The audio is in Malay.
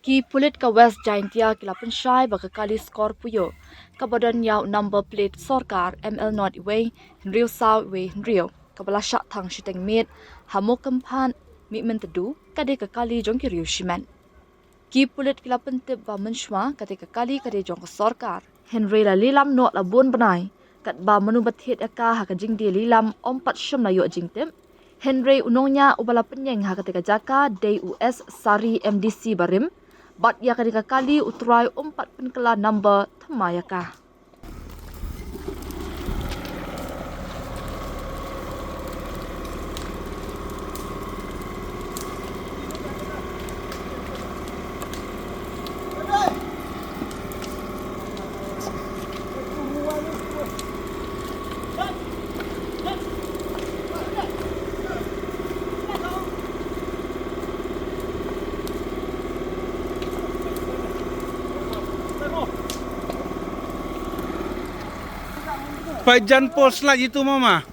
Ki pulit ka West Jaintia kilapan syai baka kali Scorpio. Kabadan yaw number plate Sorkar ML North Way Henrio South Way Henrio. Kabala shah thang shiteng mit hamok kampan Mihmyntdu kade ka kali jong ki riu shiman. Ki pulit kilapan tip ba menshwa kade ka kali kade jong ka Sorkar. Henry la lilam no la bon banai. Kat ba manu bathit aka ha ka jing di lilam ompat syam la yo jing tim. Henry unongnya ubala penyeng ha kate ka jaka day US Sari MDC barim. Bat ya kadika kali utrai umpat penkela number thamayaka. Pak Jan Pol Syllad itu mama.